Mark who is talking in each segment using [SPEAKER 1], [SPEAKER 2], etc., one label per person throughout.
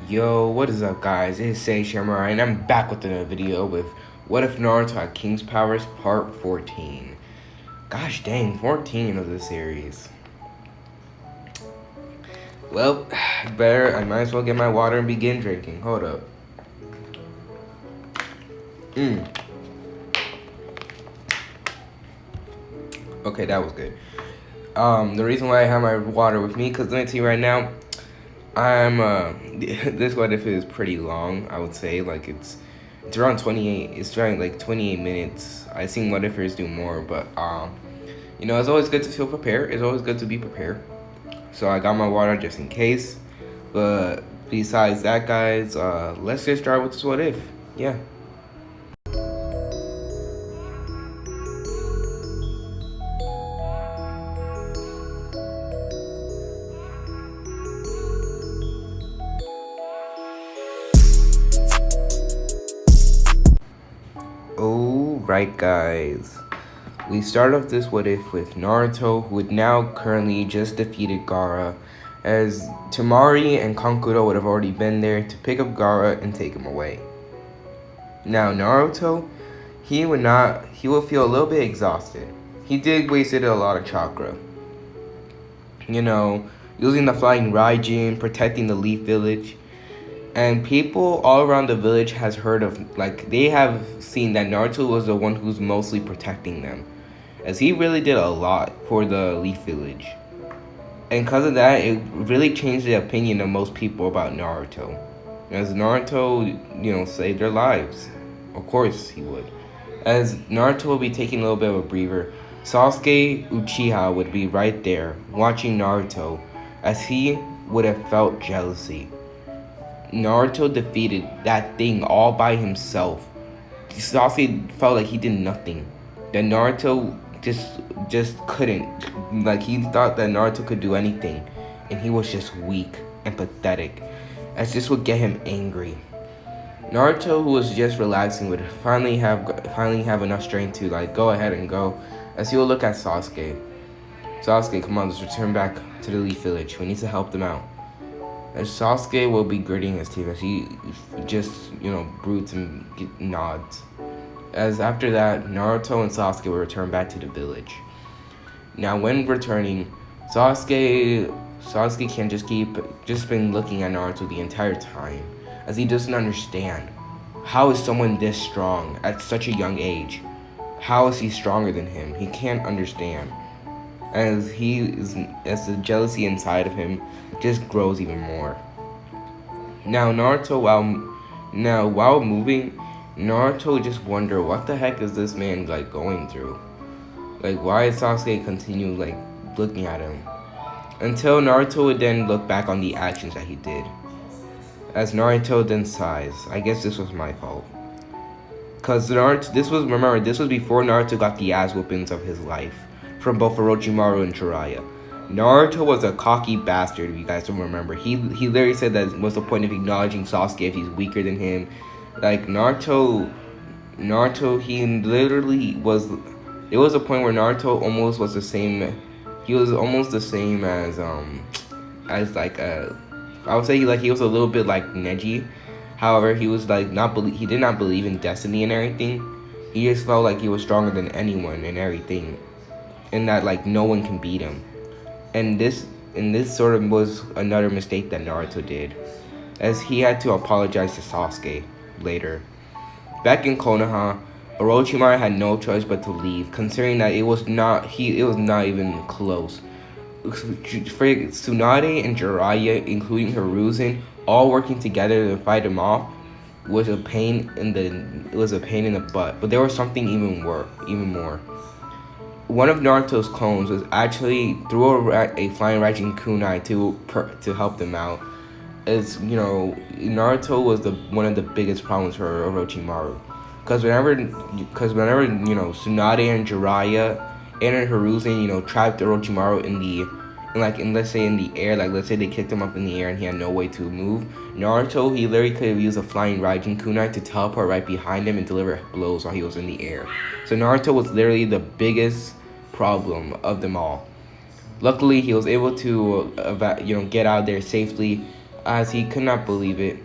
[SPEAKER 1] Yo, what is up guys? It's Say Samurai and I'm back with another video with What If Naruto Had King's Powers Part 14. Gosh dang, 14 of the series. Well, I might as well get my water and begin drinking. Hold up. Okay, that was good. The reason why I have my water with me, because let me tell you right now, this what if is pretty long, I would say. Like it's around 28, it's around like 28 minutes. I've seen what ifers do more, but it's always good to feel prepared. It's always good to be prepared. So I got my water just in case. But besides that, guys, let's just start with this what if. Yeah. Alright guys, we start off this what if with Naruto, who would now currently just defeated Gaara, as Temari and Kankuro would have already been there to pick up Gaara and take him away. Now Naruto, he will feel a little bit exhausted. He did wasted a lot of chakra. Using the flying Raijin, protecting the Leaf Village. And people all around the village has heard of, they have seen that Naruto was the one who's mostly protecting them, as he really did a lot for the Leaf Village. And because of that, it really changed the opinion of most people about Naruto. As Naruto, saved their lives. Of course he would. As Naruto will be taking a little bit of a breather, Sasuke Uchiha would be right there, watching Naruto, as he would have felt jealousy. Naruto defeated that thing all by himself. Sasuke felt like he did nothing. That Naruto just couldn't. He thought that Naruto could do anything, and he was just weak and pathetic, as this would get him angry. Naruto, who was just relaxing, would finally have enough strength to go ahead and go, as he will look at Sasuke. Sasuke, come on, let's return back to the Leaf Village. We need to help them out. As Sasuke will be gritting his teeth as he just, broods and nods. As after that, Naruto and Sasuke will return back to the village. Now when returning, Sasuke can just been looking at Naruto the entire time, as he doesn't understand. How is someone this strong at such a young age? How is he stronger than him? He can't understand. As the jealousy inside of him just grows even more. Now Naruto, while moving, Naruto just wonder what the heck is this man going through? Why is Sasuke continue looking at him? Until Naruto would then look back on the actions that he did. As Naruto then sighs, I guess this was my fault. Cause this was before Naruto got the ass whoopings of his life from both Orochimaru and Jiraiya. Naruto was a cocky bastard, if you guys don't remember. He literally said that what's the point of acknowledging Sasuke if he's weaker than him. Naruto, he literally was, there was a point where Naruto almost was the same, he was almost the same as I would say he was a little bit like Neji. However, he was he did not believe in destiny and everything. He just felt like he was stronger than anyone and everything, and that no one can beat him. And this sort of was another mistake that Naruto did, as he had to apologize to Sasuke later. Back in Konoha, Orochimaru had no choice but to leave, considering that it was not even close. Tsunade and Jiraiya, including Hiruzen, all working together to fight him off was a pain in the butt. But there was something even more. One of Naruto's clones was actually threw a flying Raijin kunai to help them out. As Naruto was one of the biggest problems for Orochimaru, because whenever Tsunade and Jiraiya and Hiruzen trapped Orochimaru let's say in the air, let's say they kicked him up in the air and he had no way to move. Naruto, he literally could have used a flying Raijin kunai to teleport right behind him and deliver blows while he was in the air. So Naruto was literally the biggest problem of them all. Luckily, he was able to get out there safely, as he could not believe it.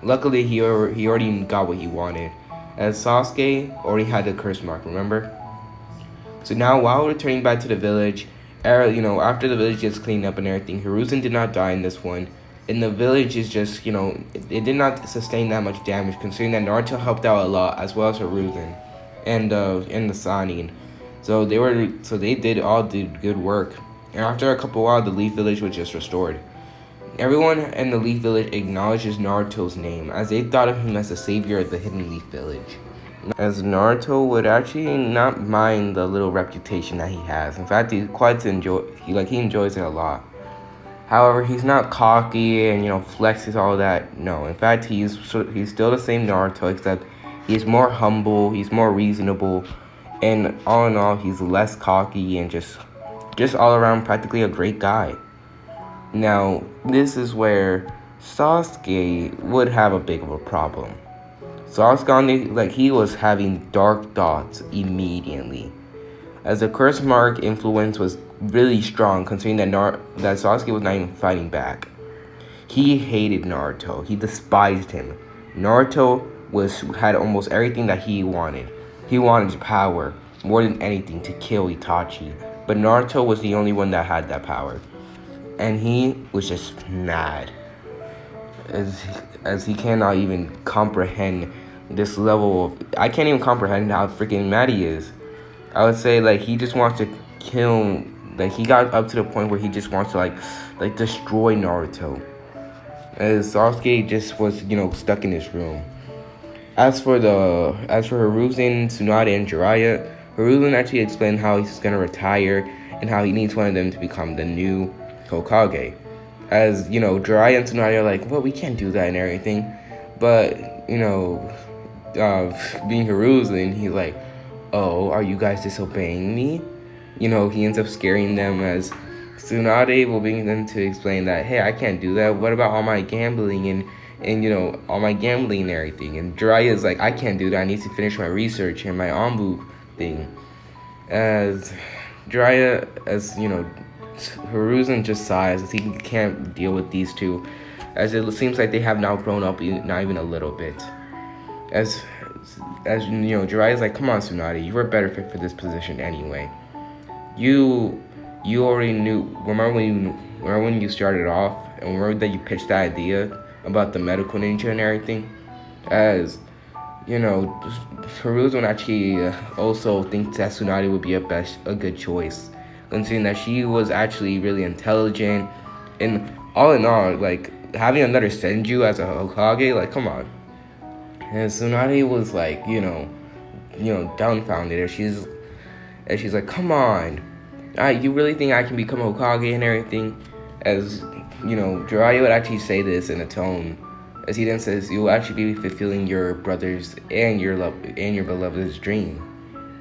[SPEAKER 1] Luckily, he already got what he wanted, as Sasuke already had the curse mark, remember? So now, while returning back to the village, after the village gets cleaned up and everything, Hiruzen did not die in this one. And the village is just, it did not sustain that much damage, considering that Naruto helped out a lot, as well as Hiruzen, and the Sanin. So they did all do good work. And after a couple while, the Leaf Village was just restored. Everyone in the Leaf Village acknowledges Naruto's name, as they thought of him as the savior of the Hidden Leaf Village. As Naruto would actually not mind the little reputation that he has. In fact, he enjoys it a lot. However, he's not cocky and flexes all that. No, in fact, he's still the same Naruto, except he's more humble, he's more reasonable, and all in all, he's less cocky and just all around practically a great guy. Now, this is where Sasuke would have a big of a problem. Sasuke, he was having dark thoughts immediately, as the curse mark influence was really strong, considering that Sasuke was not even fighting back. He hated Naruto. He despised him. Naruto had almost everything that he wanted. He wanted power more than anything to kill Itachi, but Naruto was the only one that had that power, and he was just mad, as he cannot even comprehend this level of. I can't even comprehend how freaking mad he is. I would say he just wants to kill. He got up to the point where he just wants to destroy Naruto. As Sasuke just was stuck in his room. As for Hiruzen, Tsunade, and Jiraiya, Hiruzen actually explained how he's gonna retire and how he needs one of them to become the new Hokage. As Jiraiya and Tsunade are like, well, we can't do that and everything, but being Hiruzen, he's like, oh, are you guys disobeying me? He ends up scaring them, as Tsunade will bring them to explain that, hey, I can't do that. What about all my gambling and all my gambling and everything? And Jiraiya is like, I can't do that. I need to finish my research and my Anbu thing. As Jiraiya, Hiruzen just sighs, as he can't deal with these two, as it seems like they have now grown up, not even a little bit. As Jiraiya's like, come on, Tsunade, you were better fit for this position anyway. You already knew. Remember when you started off, and remember that you pitched that idea about the medical ninja and everything? As Hiruzen actually also thinks that Tsunade would be a good choice, considering that she was actually really intelligent, and all in all, having another Senju as a Hokage, come on. And Tsunade was dumbfounded, and she's like, come on, you really think I can become Hokage and everything? As Jiraiya would actually say this in a tone, as he then says, you will actually be fulfilling your brother's and your beloved's dream.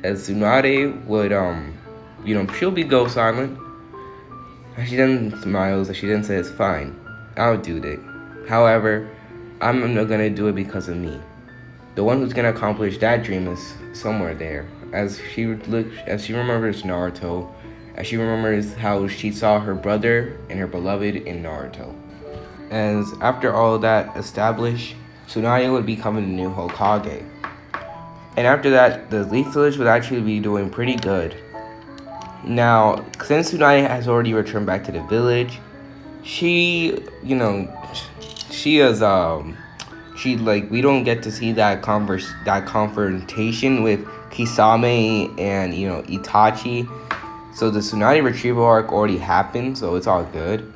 [SPEAKER 1] As Tsunade would she'll go silent. And she then smiles, and she then says, fine, I'll do it. However, I'm not gonna do it because of me. The one who's gonna accomplish that dream is somewhere there. As she remembers Naruto, as she remembers how she saw her brother and her beloved in Naruto. As after all that established, Tsunade would become the new Hokage. And after that, the Leaf Village would actually be doing pretty good. Now, since Tsunade has already returned back to the village, she we don't get to see that confrontation with Kisame and Itachi. So the Tsunade retrieval arc already happened, so it's all good.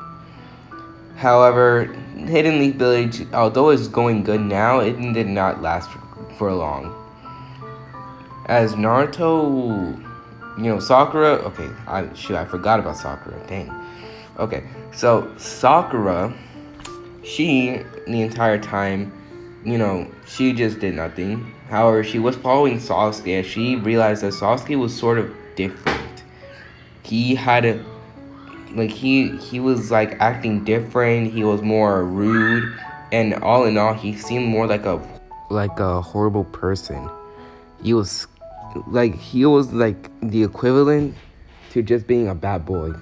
[SPEAKER 1] However, Hidden Leaf Village, although it's going good now, it did not last for long. As Naruto, Sakura, okay, I forgot about Sakura, dang. Okay, so Sakura, she, the entire time, she just did nothing. However, she was following Sasuke, and she realized that Sasuke was sort of different. He had he was acting different. He was more rude, and all in all, he seemed more like a horrible person. He was the equivalent to just being a bad boy.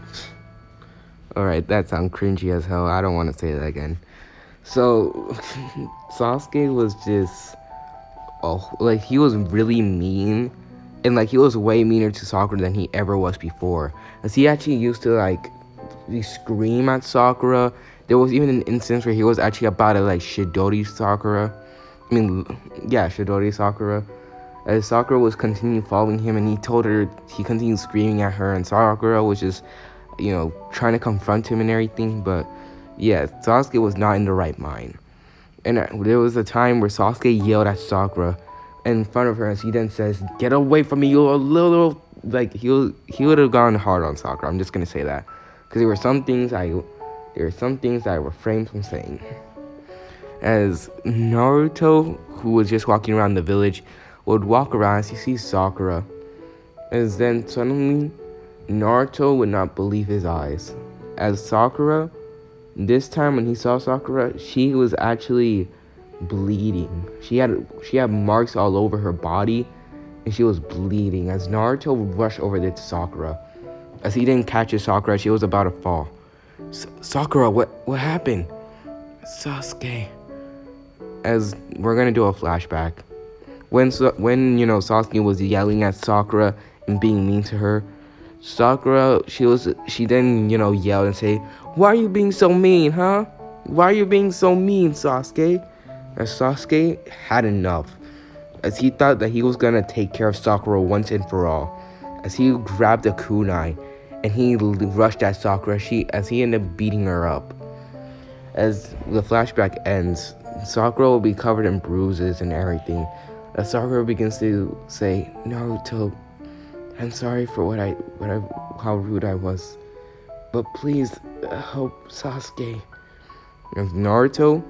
[SPEAKER 1] All right, that sounds cringy as hell. I don't want to say that again. So Sasuke was just like he was really mean, and like he was way meaner to Sakura than he ever was before. As he actually used to like scream at Sakura. There was even an instance where he was actually about to like Shidori Sakura. I mean, yeah, Shidori Sakura. As Sakura was continuing following him, and he told her, he continued screaming at her, and Sakura was just, trying to confront him and everything. But yeah, Sasuke was not in the right mind. And there was a time where Sasuke yelled at Sakura in front of her, and he then says, "Get away from me, you little." Like he would have gone hard on Sakura. I'm just gonna say that, because there were some things I refrained from saying. As Naruto, who was just walking around the village, would walk around as he sees Sakura, as then suddenly Naruto would not believe his eyes. As Sakura, this time when he saw Sakura, she was actually bleeding. She had marks all over her body, and she was bleeding. As Naruto would rush over there to Sakura, as he didn't catch his Sakura, she was about to fall. Sakura, what happened? Sasuke. As we're gonna do a flashback. When Sasuke was yelling at Sakura and being mean to her, Sakura, she then yelled and say, "Why are you being so mean, huh? Why are you being so mean, Sasuke?" As Sasuke had enough, as he thought that he was gonna take care of Sakura once and for all. As he grabbed a kunai and he rushed at Sakura, as he ended up beating her up. As the flashback ends, Sakura will be covered in bruises and everything. As Sakura begins to say, "Naruto, I'm sorry for how rude I was, but please help Sasuke." And Naruto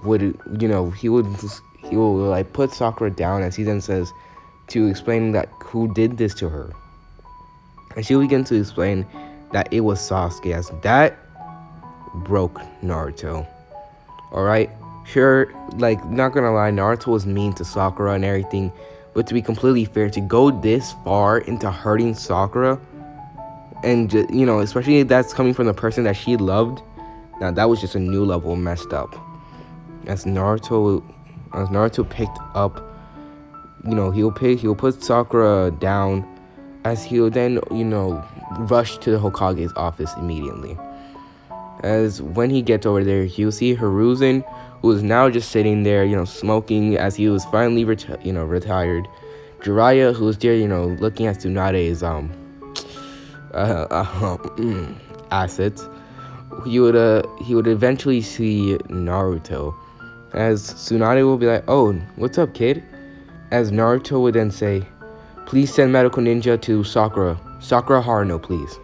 [SPEAKER 1] would, he will like put Sakura down, as he then says, to explain that who did this to her. And she will begin to explain that it was Sasuke, as that broke Naruto. Alright? Sure, like, not gonna lie, Naruto was mean to Sakura and everything, but to be completely fair, to go this far into hurting Sakura, and especially if that's coming from the person that she loved, now that was just a new level messed up. As Naruto picked up, he'll put Sakura down, as he'll then rush to the Hokage's office immediately. As when he gets over there, he'll see Hiruzen, who is now just sitting there, smoking, as he was finally retired. Jiraiya, who was there, looking at Tsunade's assets. He would eventually see Naruto, as Tsunade will be like, "Oh, what's up, kid?" As Naruto would then say, "Please send medical ninja to Sakura Haruno, please."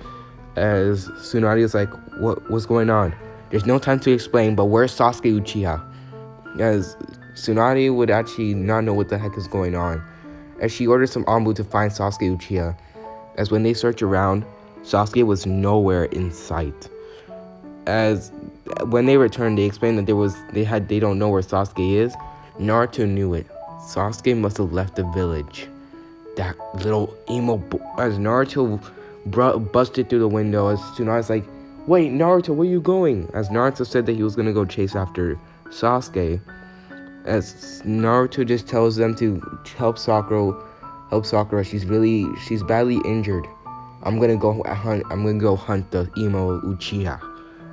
[SPEAKER 1] As Tsunade is like, what's going on? There's no time to explain, but where's Sasuke Uchiha? As Tsunade would actually not know what the heck is going on, as she orders some Anbu to find Sasuke Uchiha. As when they search around, Sasuke was nowhere in sight. As when they return, they explain that they don't know where Sasuke is. Naruto knew it. Sasuke must have left the village. That little emo as Naruto busted through the window, as Tsunade's like, "Wait, Naruto, where you going?" As Naruto said that he was gonna go chase after Sasuke. As Naruto just tells them to help Sakura. She's badly injured. I'm gonna go hunt the emo Uchiha.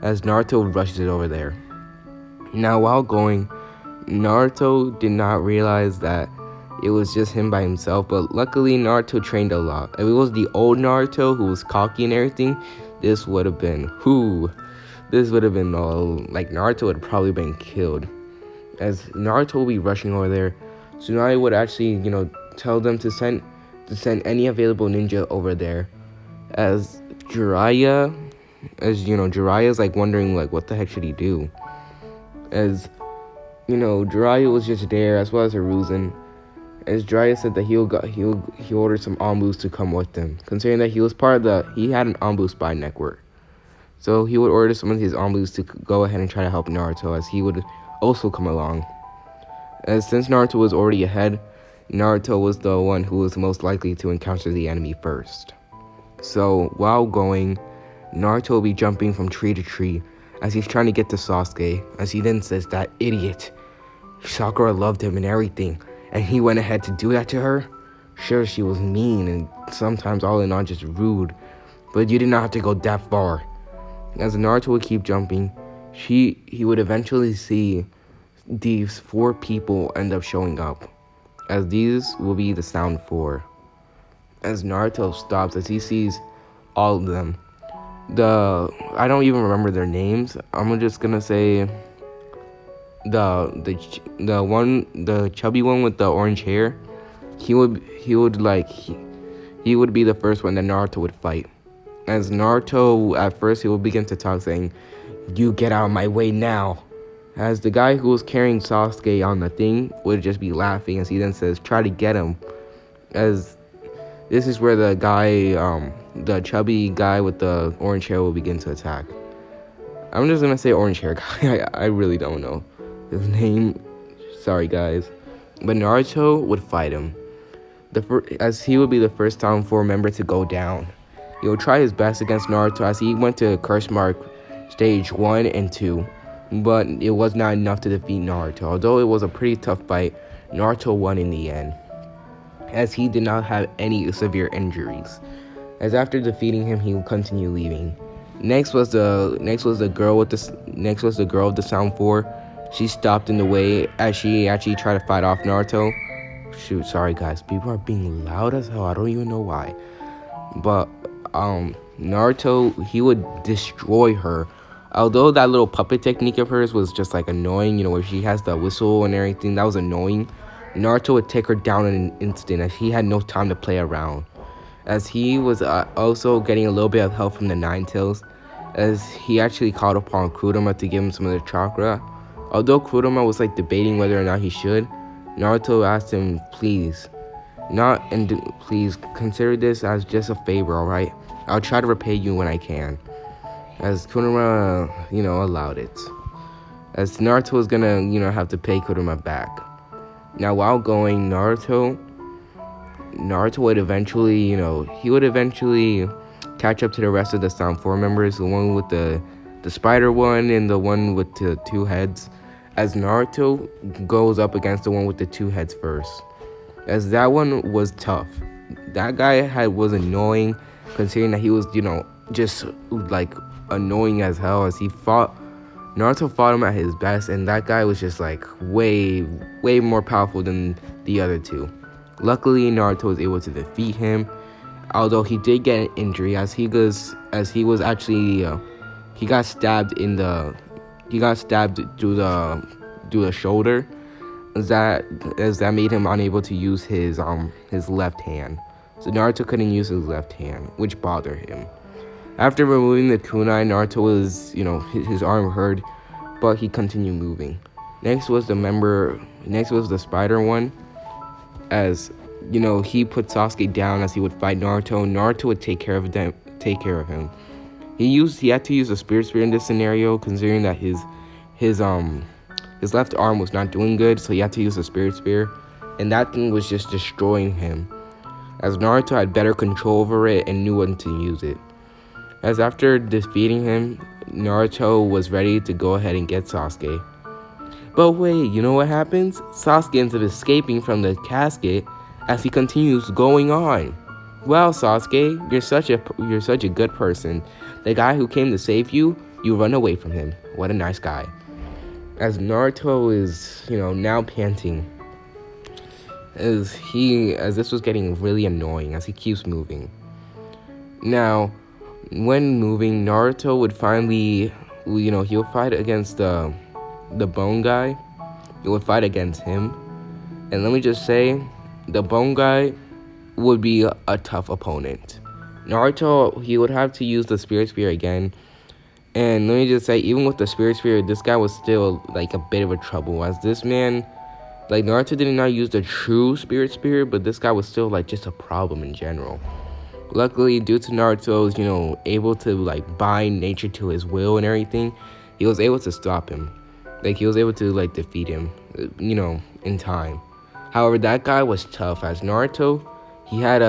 [SPEAKER 1] As Naruto rushes over there. Now while going, Naruto did not realize that it was just him by himself, but luckily Naruto trained a lot. If it was the old Naruto who was cocky and everything, this would have been all, like, Naruto would have probably been killed. As Naruto will be rushing over there, Tsunade would actually, tell them to send any available ninja over there. As Jiraiya is like wondering like what the heck should he do. As Jiraiya was just there, as well as Hiruzen. As Jiraiya said that he ordered some Anbus to come with him, considering that he was he had an Anbu spy network. So he would order some of his Anbus to go ahead and try to help Naruto, as he would also come along. As since Naruto was already ahead, Naruto was the one who was most likely to encounter the enemy first. So while going, Naruto will be jumping from tree to tree, as he's trying to get to Sasuke, as he then says, that idiot, Sakura loved him and everything, and he went ahead to do that to her? Sure, she was mean and sometimes all in all just rude, but you did not have to go that far. As Naruto would keep jumping, he would eventually see these 4 people end up showing up, as these will be the Sound 4. As Naruto stops, as he sees all of them, I don't even remember their names. I'm just gonna say the chubby one with the orange hair. He would be the first one that Naruto would fight. As Naruto, at first, he would begin to talk, saying, "You get out of my way now." As the guy who was carrying Sasuke on the thing would just be laughing, as he then says, "Try to get him." As this is where the guy, the chubby guy with the orange hair will begin to attack. I'm just gonna say orange hair guy. I really don't know his name. Sorry, guys. But Naruto would fight him. As he would be the first Sound 4 member to go down. He would try his best against Naruto as he went to Curse Mark Stage 1 and 2. But it was not enough to defeat Naruto. Although it was a pretty tough fight, Naruto won in the end, as he did not have any severe injuries. As after defeating him, he would continue leaving. Next was the girl of the Sound 4. She stopped in the way as she actually tried to fight off Naruto. Shoot, sorry guys, people are being loud as hell. I don't even know why. But Naruto, he would destroy her. Although that little puppet technique of hers was just like annoying, where she has the whistle and everything, that was annoying. Naruto would take her down in an instant, as he had no time to play around. As he was also getting a little bit of help from the Nine Tails, as he actually called upon Kurama to give him some of the chakra. Although Kurama was debating whether or not he should, Naruto asked him, please consider this as just a favor, alright? I'll try to repay you when I can. As Kurama, allowed it. As Naruto was gonna, have to pay Kurama back. Now, while going, Naruto would eventually, he would eventually catch up to the rest of the Sound 4 members, the one with the spider one and the one with the 2 heads, as Naruto goes up against the one with the 2 heads first. As that one was tough. That guy was annoying, considering that he was, just annoying as hell, as Naruto fought him at his best, and that guy was just way more powerful than the other 2. Luckily, Naruto was able to defeat him, although he did get an injury as he was actually he got stabbed through the shoulder, as that made him unable to use his left hand. So Naruto couldn't use his left hand, which bothered him. After removing the kunai, Naruto was, his arm hurt, but he continued moving. Next was the spider one, as, he put Sasuke down as he would fight Naruto. Naruto would take care of him. He had to use a spirit spear in this scenario, considering that his left arm was not doing good, so he had to use a spirit spear, and that thing was just destroying him, as Naruto had better control over it and knew when to use it. As after defeating him, Naruto was ready to go ahead and get Sasuke. But wait, you know what happens? Sasuke ends up escaping from the casket as he continues going on. Well, Sasuke, you're such a good person. The guy who came to save you, you run away from him. What a nice guy. As Naruto is, now panting, as this was getting really annoying as he keeps moving. Now, when moving, Naruto would finally, he'll fight against the bone guy. He would fight against him. And let me just say, the bone guy would be a tough opponent. Naruto, he would have to use the spirit spear again. And let me just say, even with the spirit spear, this guy was still a bit of a trouble, as this man, Naruto did not use the true spirit spear, but this guy was still just a problem in general. Luckily, due to Naruto's, able to bind nature to his will and everything, he was able to stop him. He was able to defeat him, in time. However, that guy was tough, as Naruto, he had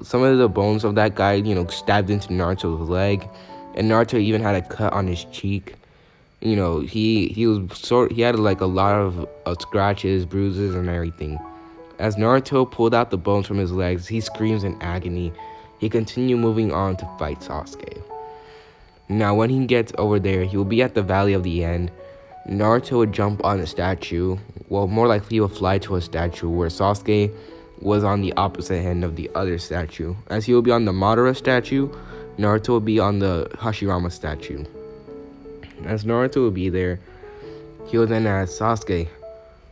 [SPEAKER 1] some of the bones of that guy, stabbed into Naruto's leg, and Naruto even had a cut on his cheek. He had like a lot of scratches, bruises, and everything. As Naruto pulled out the bones from his legs, he screams in agony. He continued moving on to fight Sasuke. Now, when he gets over there, he will be at the Valley of the End. Naruto would jump on a statue. Well, more likely he would fly to a statue where Sasuke was on the opposite end of the other statue. As he will be on the Madara statue, Naruto will be on the Hashirama statue. As Naruto will be there, he will then ask Sasuke,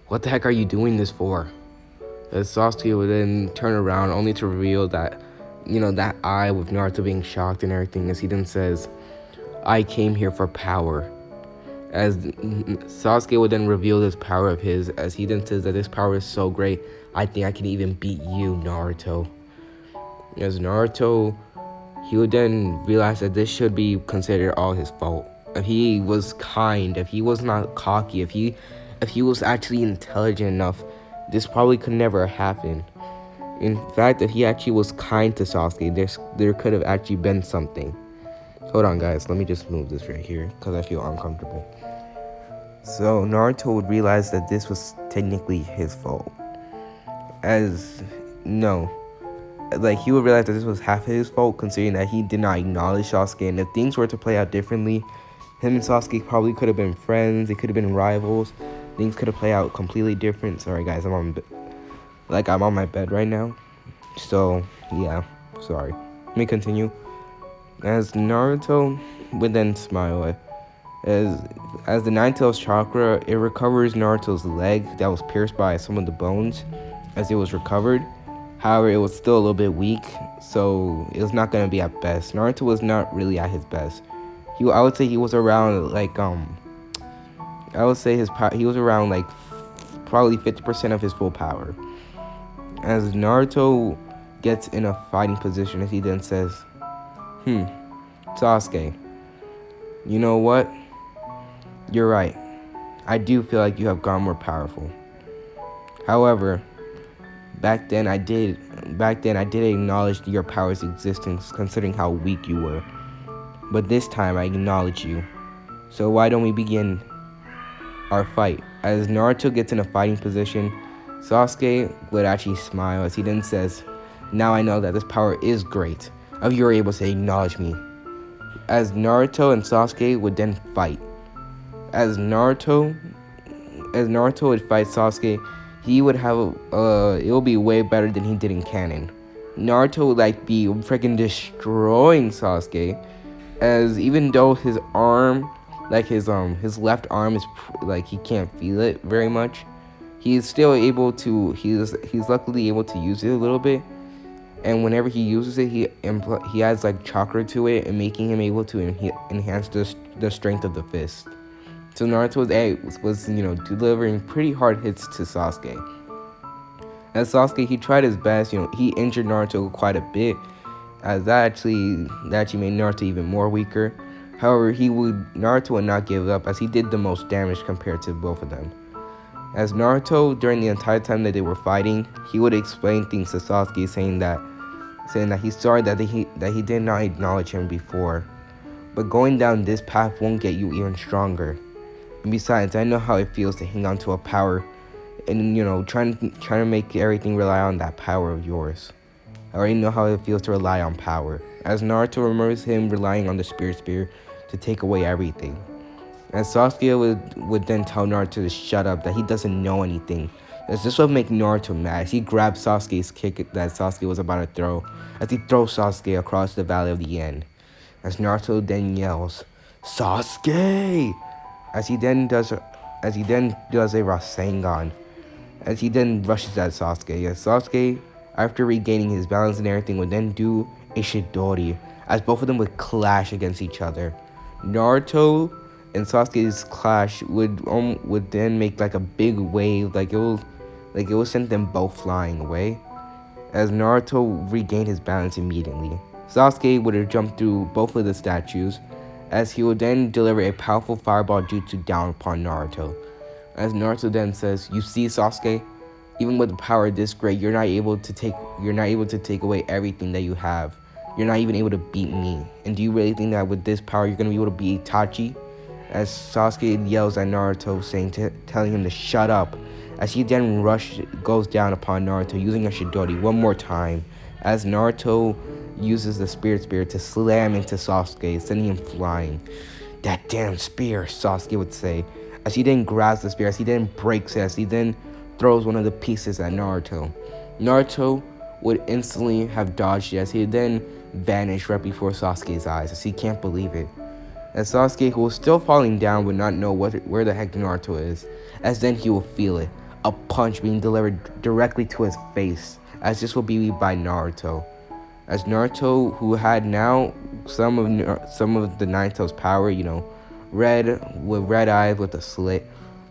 [SPEAKER 1] "What the heck are you doing this for?" As Sasuke would then turn around only to reveal that, that eye with Naruto being shocked and everything, as he then says, "I came here for power." As Sasuke would then reveal this power of his, as he then says that this power is so great, "I think I can even beat you, Naruto." As Naruto, he would then realize that this should be considered all his fault. If he was kind, if he was not cocky, if he was actually intelligent enough, this probably could never happen. In fact, if he actually was kind to Sasuke, there could have actually been something. Hold on, guys. Let me just move this right here because I feel uncomfortable. So Naruto would realize that this was technically his fault. He would realize that this was half his fault, considering that he did not acknowledge Sasuke. And if things were to play out differently, him and Sasuke probably could have been friends. They could have been rivals. Things could have played out completely different. Sorry, guys. I'm on my bed right now. So yeah, sorry. Let me continue. As Naruto would then smile, as the Nine Tails chakra, it recovers Naruto's leg that was pierced by some of the bones as it was recovered. However, it was still a little bit weak, so it was not going to be at best. Naruto was not really at his best. I would say he was around he was around probably 50% of his full power. As Naruto gets in a fighting position, as he then says, "Sasuke, you know what? You're right. I do feel like you have gone more powerful. However, back then I did acknowledge your power's existence, considering how weak you were. But this time I acknowledge you. So why don't we begin our fight?" As Naruto gets in a fighting position, Sasuke would actually smile as he then says, "Now I know that this power is great, if you're able to acknowledge me." As Naruto and Sasuke would then fight. As Naruto would fight Sasuke, he would have it will be way better than he did in canon. Naruto would be freaking destroying Sasuke, as even though his arm, his left arm is he can't feel it very much, he's still able to. He's luckily able to use it a little bit, and whenever he uses it, he adds chakra to it, and making him able to enhance the strength of the fist. So Naruto was delivering pretty hard hits to Sasuke. As Sasuke, he tried his best. He injured Naruto quite a bit, as that actually made Naruto even more weaker. However, Naruto would not give up, as he did the most damage compared to both of them. As Naruto, during the entire time that they were fighting, he would explain things to Sasuke, saying that he's sorry that he did not acknowledge him before, but going down this path won't get you even stronger. And besides, I know how it feels to hang on to a power, and trying to make everything rely on that power of yours. I already know how it feels to rely on power. As Naruto remembers him relying on the Spirit Spear to take away everything. And Sasuke would then tell Naruto to shut up, that he doesn't know anything. As this would make Naruto mad. He grabbed Sasuke's kick that Sasuke was about to throw, as he throws Sasuke across the Valley of the End. As Naruto then yells, "Sasuke!" As he then does a Rasengan. As he then rushes at Sasuke. As Sasuke, after regaining his balance and everything, would then do a Chidori, as both of them would clash against each other. Naruto and Sasuke's clash would then make a big wave, it will send them both flying away. As Naruto regained his balance immediately, Sasuke would have jumped through both of the statues, as he would then deliver a powerful fireball jutsu down upon Naruto. As Naruto then says, "You see, Sasuke, even with a power this great, you're not able to take away everything that you have. You're not even able to beat me. And do you really think that with this power you're gonna be able to beat Itachi?" as Sasuke yells at Naruto, telling him to shut up. As he then goes down upon Naruto, using a Chidori one more time, as Naruto uses the Spirit Spear to slam into Sasuke, sending him flying. That damn spear, Sasuke would say, as he then grabs the spear, as he then breaks it, as he then throws one of the pieces at Naruto. Naruto would instantly have dodged it, as he then vanished right before Sasuke's eyes, as he can't believe it. As Sasuke, who was still falling down, would not know where the heck Naruto is, as then he will feel it, a punch being delivered directly to his face, as this will be by Naruto. As Naruto, who had now some of the Naruto's power, red eyes with a slit,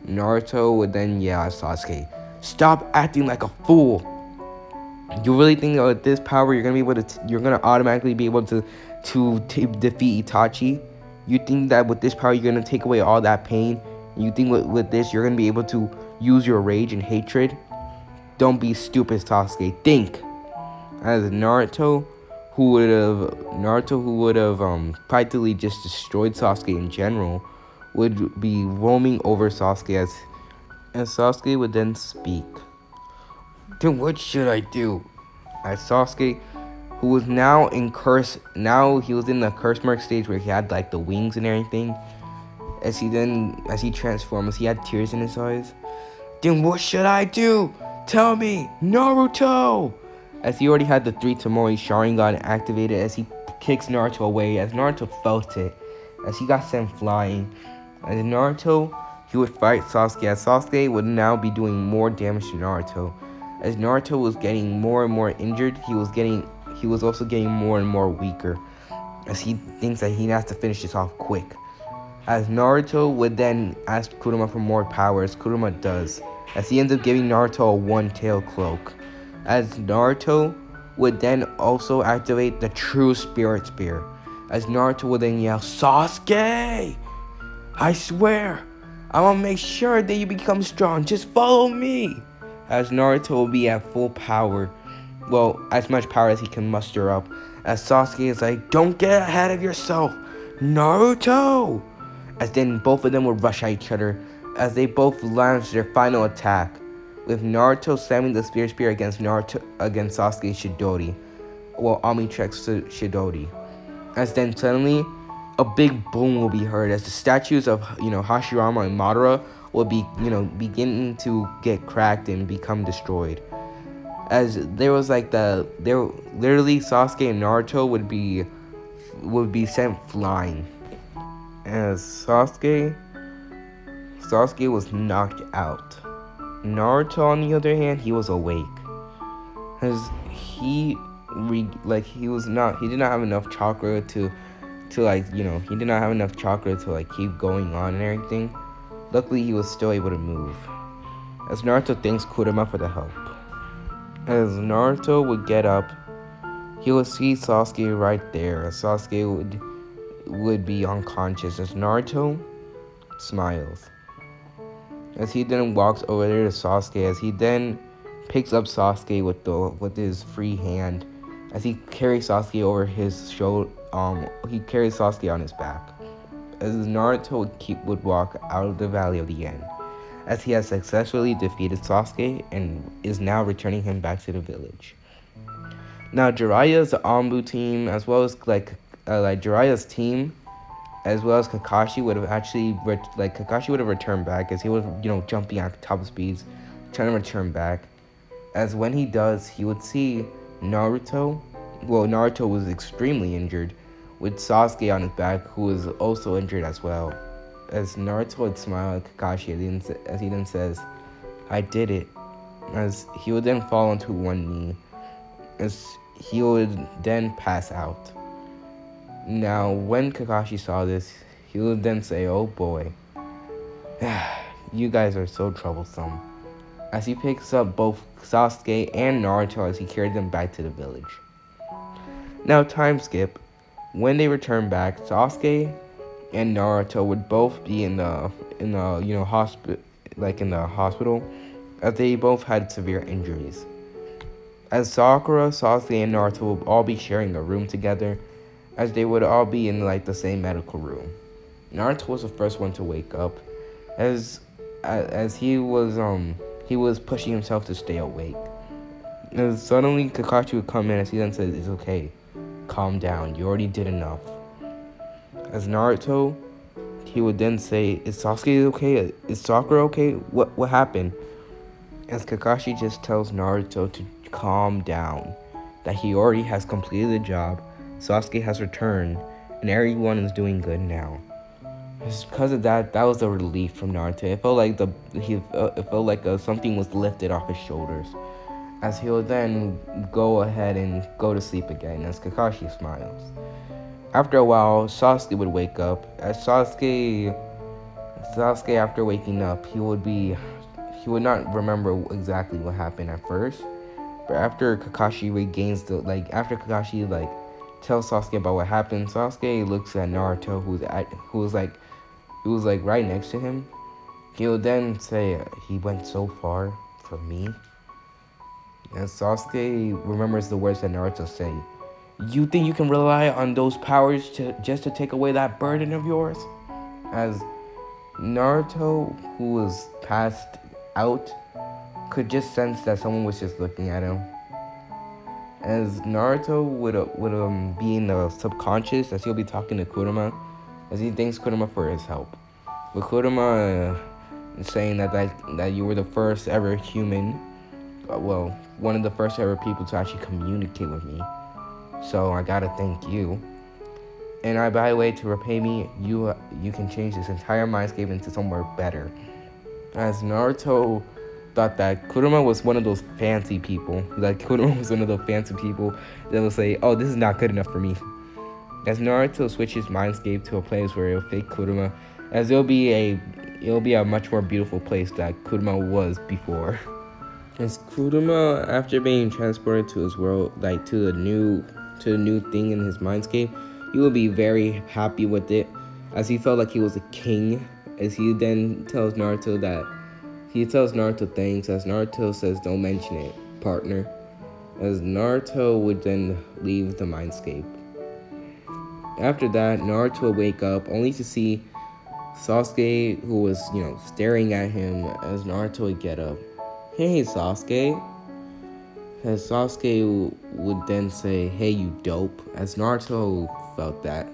[SPEAKER 1] Naruto would then yell at Sasuke, "Stop acting like a fool! You really think that with this power you're gonna automatically be able to defeat Itachi? You think that with this power you're gonna take away all that pain? You think with this you're gonna be able to use your rage and hatred? Don't be stupid, Sasuke. Think." As Naruto, who would have practically just destroyed Sasuke in general, would be roaming over Sasuke as Sasuke would then speak. "Then what should I do?" As Sasuke, who was now he was in the curse mark stage where he had like the wings and everything. As he transformed, as he had tears in his eyes. "Then what should I do? Tell me, Naruto!" As he already had the 3 Tomoe Sharingan activated, as he kicks Naruto away, as Naruto felt it, as he got sent flying. As Naruto, he would fight Sasuke, as Sasuke would now be doing more damage to Naruto. As Naruto was getting more and more injured, he was also getting more and more weaker, as he thinks that he has to finish this off quick. As Naruto would then ask Kurama for more power, as Kurama does, as he ends up giving Naruto a one-tail cloak. As Naruto would then also activate the true Spirit Spear, as Naruto would then yell, "Sasuke! I swear, I will make sure that you become strong. Just follow me." As Naruto will be at full power, well, as much power as he can muster up, as Sasuke is like, "Don't get ahead of yourself, Naruto!" As then both of them would rush at each other, as they both launch their final attack, with Naruto slamming the Spirit Spear against Sasuke's Chidori, well, Omnitrix Chidori. As then suddenly, a big boom will be heard as the statues of Hashirama and Madara will be beginning to get cracked and become destroyed. As there was literally Sasuke and Naruto would be sent flying. As Sasuke was knocked out. Naruto, on the other hand, he was awake, as he did not have enough chakra to keep going on and everything. Luckily, he was still able to move. As Naruto thanks Kurama for the help. As Naruto would get up, he would see Sasuke right there. As Sasuke would be unconscious. As Naruto smiles. As he then walks over there to Sasuke, as he then picks up Sasuke with his free hand, as he carries Sasuke over his shoulder. He carries Sasuke on his back. As Naruto would walk out of the Valley of the End, as he has successfully defeated Sasuke and is now returning him back to the village. Now Jiraiya's Anbu team, as well as Jiraiya's team, as well as Kakashi would have returned back, as he was jumping at top speeds, trying to return back. As when he does, he would see Naruto. Well, Naruto was extremely injured, with Sasuke on his back, who was also injured as well. As Naruto would smile at Kakashi as he then says, "I did it." As he would then fall onto one knee, as he would then pass out. Now, when Kakashi saw this, he would then say, "Oh boy, you guys are so troublesome," as he picks up both Sasuke and Naruto as he carried them back to the village. Now, time skip. When they return back, Sasuke and Naruto would both be in the hospital, as they both had severe injuries. As Sakura, Sasuke, and Naruto will all be sharing a room together, as they would all be in the same medical room. Naruto was the first one to wake up, as as he was pushing himself to stay awake. And suddenly Kakashi would come in as he then says, "It's okay, calm down. You already did enough." As Naruto, he would then say, "Is Sasuke okay? Is Sakura okay? What happened?" As Kakashi just tells Naruto to calm down, that he already has completed the job, Sasuke has returned, and everyone is doing good now. It's because of that, that was a relief from Naruto. It felt like something was lifted off his shoulders. As he will then go ahead and go to sleep again, as Kakashi smiles. After a while, Sasuke would wake up. As Sasuke after waking up, he would not remember exactly what happened at first, but after Kakashi after Kakashi tells Sasuke about what happened, Sasuke looks at Naruto, who was right next to him. He'll then say, "He went so far for me." And Sasuke remembers the words that Naruto say. "You think you can rely on those powers to take away that burden of yours?" As Naruto, who was passed out, could just sense that someone was just looking at him. As Naruto would be in the subconscious, as he'll be talking to Kurama, as he thanks Kurama for his help. With Kurama saying that you were the first ever human, one of the first ever people to actually communicate with me. So I gotta thank you. And by the way, to repay me, you can change this entire mindscape into somewhere better. As Naruto thought that Kurama was one of those fancy people. Kurama was one of those fancy people that will say, "Oh, this is not good enough for me." As Naruto switches mindscape to a place where it'll fake Kurama, as it'll be a much more beautiful place that Kurama was before. As Kurama, after being transported to his world, to the new thing in his mindscape, he will be very happy with it, as he felt like he was a king. As he then tells Naruto thanks, as Naruto says, "Don't mention it, partner." As Naruto would then leave the mindscape. After that, Naruto would wake up only to see Sasuke, who was, staring at him. As Naruto would get up. "Hey, Sasuke." As Sasuke would then say, "Hey, you dope." As Naruto felt that.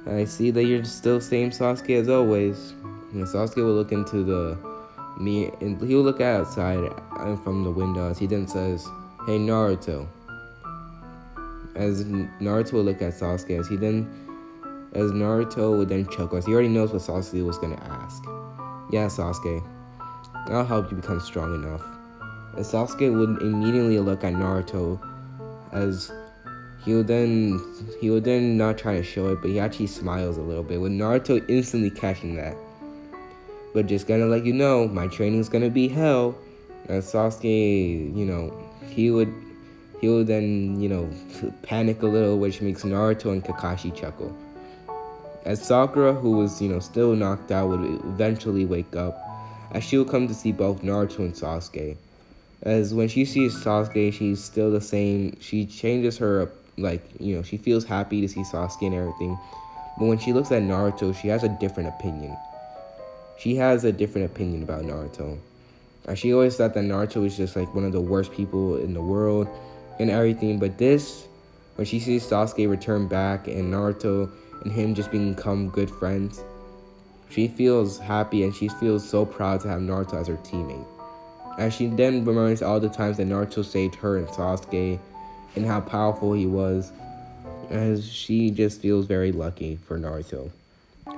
[SPEAKER 1] "I see that you're still same Sasuke as always." And Sasuke will look into the mirror, and he'll look outside from the window as he then says, "Hey, Naruto." As Naruto will look at Sasuke, as Naruto would then chuckle, as he already knows what Sasuke was gonna ask. "Yeah, Sasuke, I'll help you become strong enough." As Sasuke would immediately look at Naruto, as he would then not try to show it, but he actually smiles a little bit, with Naruto instantly catching that. "But just gonna let you know, my training's gonna be hell." As Sasuke, he would then, panic a little, which makes Naruto and Kakashi chuckle. As Sakura, who was, still knocked out, would eventually wake up, as she would come to see both Naruto and Sasuke. As when she sees Sasuke, she's still the same. She changes her, she feels happy to see Sasuke and everything. But when she looks at Naruto, she has a different opinion. She has a different opinion about Naruto. She always thought that Naruto was just one of the worst people in the world and everything. But when she sees Sasuke return back and Naruto and him just become good friends, she feels happy and she feels so proud to have Naruto as her teammate. And she then remembers all the times that Naruto saved her and Sasuke and how powerful he was. As she just feels very lucky for Naruto.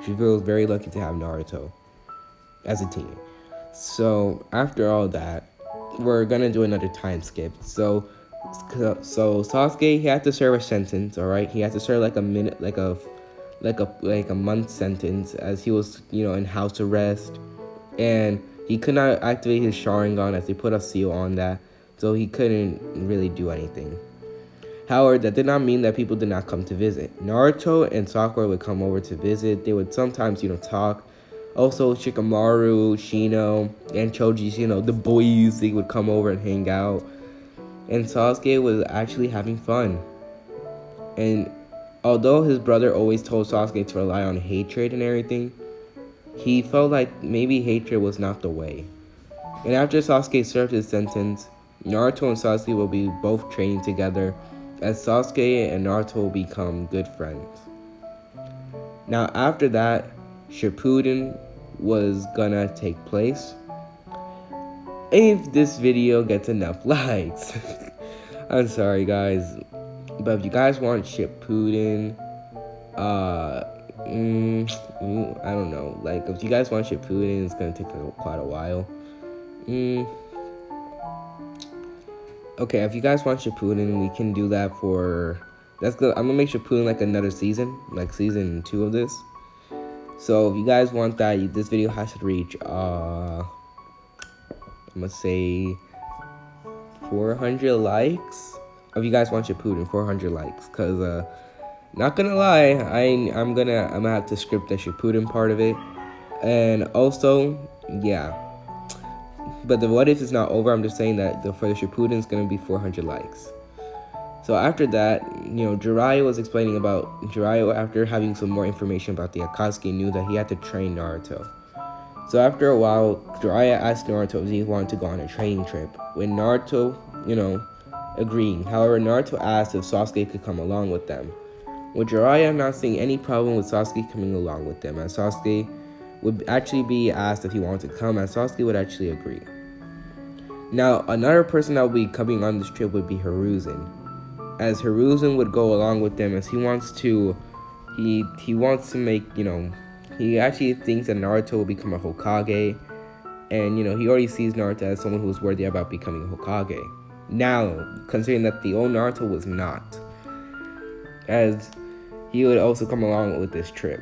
[SPEAKER 1] She feels very lucky to have Naruto as a teammate. So after all that, we're gonna do another time skip. So Sasuke, he had to serve a sentence. All right, he had to serve a month sentence, as he was in house arrest, and he could not activate his Sharingan as they put a seal on that, so he couldn't really do anything. However, that did not mean that people did not come to visit. Naruto and Sakura would come over to visit. They would sometimes talk. Also, Shikamaru, Shino, and Choji's, the boys, they would come over and hang out. And Sasuke was actually having fun. And Although his brother always told Sasuke to rely on hatred and everything, he felt like maybe hatred was not the way. And after Sasuke served his sentence, Naruto and Sasuke will be both training together, as Sasuke and Naruto will become good friends. Now after that, Shippuden was gonna take place. If this video gets enough likes, I'm sorry guys, but if you guys want Shippuden, I don't know, like if you guys want Shippuden, it's gonna take quite a while. Okay, if you guys want Shippuden, we can do that for, that's good. I'm gonna make Shippuden like another season, like season 2 of this. So if you guys want that, this video has to reach, I'm gonna say 400 likes. If you guys want Shippuden, 400 likes, cause not gonna lie, I'm gonna have to script the Shippuden part of it, and also yeah. But the what if is not over. I'm just saying that for the Shippuden is gonna be 400 likes. So after that, Jiraiya was explaining about Jiraiya after having some more information about the Akatsuki knew that he had to train Naruto. So after a while, Jiraiya asked Naruto if he wanted to go on a training trip. When Naruto, agreeing. However, Naruto asked if Sasuke could come along with them. With Jiraiya not seeing any problem with Sasuke coming along with them, and Sasuke would actually be asked if he wanted to come, and Sasuke would actually agree. Now, another person that would be coming on this trip would be Hiruzen, as Hiruzen would go along with them, as he wants to make, he actually thinks that Naruto will become a Hokage, and, he already sees Naruto as someone who is worthy about becoming a Hokage. Now, considering that the old Naruto was not, as he would also come along with this trip.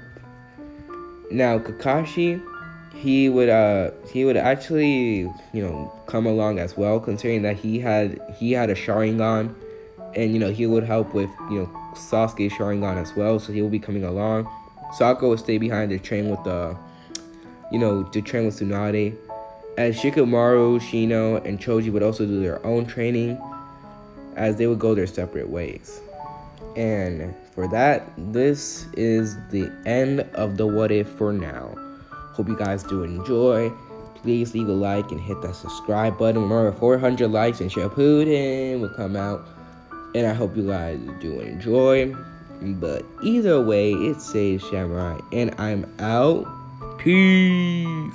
[SPEAKER 1] Now, Kakashi, he would actually, come along as well, considering that he had a Sharingan, and, he would help with, Sasuke's Sharingan as well, so he will be coming along. Sakura would stay behind to train with Tsunade, as Shikamaru, Shino, and Choji would also do their own training, as they would go their separate ways. And for that, this is the end of the What If for now. Hope you guys do enjoy. Please leave a like and hit that subscribe button. Remember, 400 likes and Shippuden will come out. And I hope you guys do enjoy. But either way, it's Sage Samurai, and I'm out. Peace.